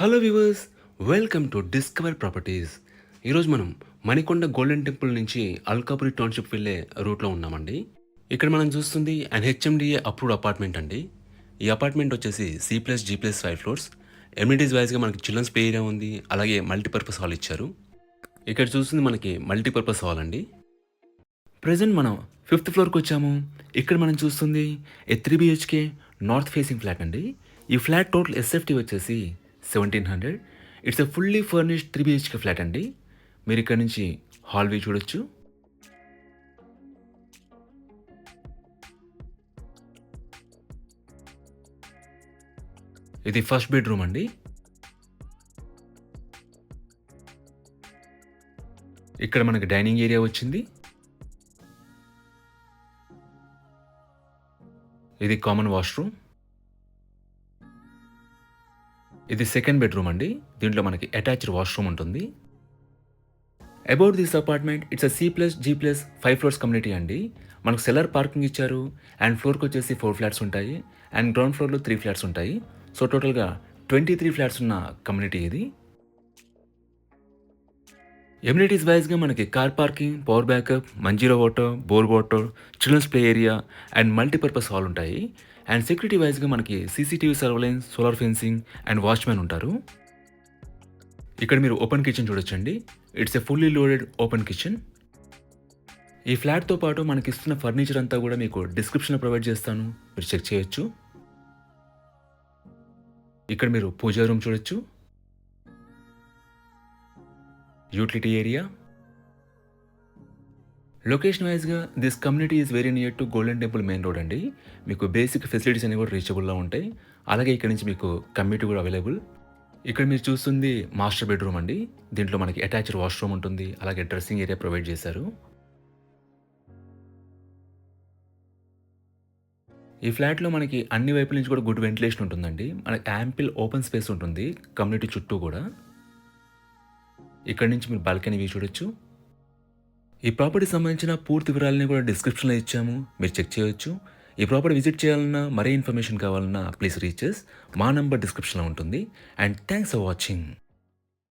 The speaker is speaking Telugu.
Hello viewers, welcome to discover properties. ఈరోజు మనం మణికొండ గోల్డెన్ టెంపుల్ నుంచి అల్కాపురి టౌన్షిప్ వెళ్ళే రూట్లో ఉన్నామండి. ఇక్కడ మనం చూస్తుంది అండ్ హెచ్ఎండిఏ అప్రూవ్డ్ అపార్ట్మెంట్ అండి. ఈ అపార్ట్మెంట్ వచ్చేసి C+G+5 ఫ్లోర్స్. ఎమ్యూనిటీస్ వైజ్గా మనకి చిల్డ్రన్స్ ప్లే ఏరియా ఉంది, అలాగే మల్టీపర్పస్ హాల్ ఇచ్చారు. ఇక్కడ చూస్తుంది మనకి మల్టీపర్పస్ హాల్ అండి. ప్రజెంట్ మనం 5th ఫ్లోర్కి వచ్చాము. ఇక్కడ మనం చూస్తుంది 3 BHK నార్త్ ఫేసింగ్ ఫ్లాట్ అండి. ఈ ఫ్లాట్ టోటల్ ఎస్ఎఫ్టీ వచ్చేసి 1700. It's a fully furnished 3 BHK flat అండి. మీరు ఇక్కడ నుంచి హాల్ వ్యూ చూడొచ్చు. ఇది ఫస్ట్ బెడ్రూమ్ అండి. ఇక్కడ మనకి డైనింగ్ ఏరియా వచ్చింది. ఇది కామన్ వాష్రూమ్. ఇది సెకండ్ బెడ్రూమ్ అండి. దీంట్లో మనకి అటాచ్డ్ వాష్రూమ్ ఉంటుంది. About this apartment it's C+G+5 floors community అండి. మనకు సెల్లర్ పార్కింగ్ ఇచ్చారు అండ్ ఫ్లోర్కి వచ్చేసి 4 ఫ్లాట్స్ ఉంటాయి అండ్ గ్రౌండ్ ఫ్లోర్లో 3 ఫ్లాట్స్ ఉంటాయి. సో టోటల్గా 23 ఫ్లాట్స్ ఉన్న కమ్యూనిటీ ఇది. ఎమ్యూనిటీస్ వైజ్గా మనకి car parking, power backup, Manjeera water, bore water, children's play area and multipurpose hall ఉంటాయి. అండ్ సెక్యూరిటీ వైజ్గా మనకి CCTV surveillance, solar fencing and watchmen ఉంటారు. ఇక్కడ మీరు ఓపెన్ కిచెన్ చూడొచ్చండి. It's a fully loaded open kitchen. ఈ ఫ్లాట్తో పాటు మనకి ఇస్తున్న ఫర్నిచర్ అంతా కూడా మీకు డిస్క్రిప్షన్లో ప్రొవైడ్ చేస్తాను, మీరు చెక్ చేయొచ్చు. ఇక్కడ మీరు పూజా రూమ్ చూడొచ్చు, యూటిలిటీ ఏరియా. లొకేషన్ వైజ్గా this community is very near to golden temple main road అండి. మీకు బేసిక్ ఫెసిలిటీస్ అనేవి కూడా రీచబుల్లో ఉంటాయి. అలాగే ఇక్కడ నుంచి మీకు కమ్యూనిటీ కూడా అవైలబుల్. ఇక్కడ మీరు చూస్తుంది మాస్టర్ బెడ్రూమ్ అండి. దీంట్లో మనకి అటాచ్డ్ వాష్రూమ్ ఉంటుంది, అలాగే డ్రెస్సింగ్ ఏరియా ప్రొవైడ్ చేశారు. ఈ ఫ్లాట్లో మనకి అన్ని వైపుల నుంచి కూడా గుడ్ వెంటిలేషన్ ఉంటుందండి. మనకి యాంపిల్ ఓపెన్ స్పేస్ ఉంటుంది కమ్యూనిటీ చుట్టూ కూడా. ఇక్కడ నుంచి మీరు బాల్కనీ వ్యూ చూడొచ్చు. ఈ ప్రాపర్టీ సంబంధించిన పూర్తి వివరాలని కూడా డిస్క్రిప్షన్లో ఇచ్చాము, మీరు చెక్ చేయొచ్చు. ఈ ప్రాపర్టీ విజిట్ చేయాలన్నా, మరీ ఇన్ఫర్మేషన్ కావాలన్నా ప్లీజ్ రీచెస్. మా నంబర్ డిస్క్రిప్షన్లో ఉంటుంది. And thanks for watching.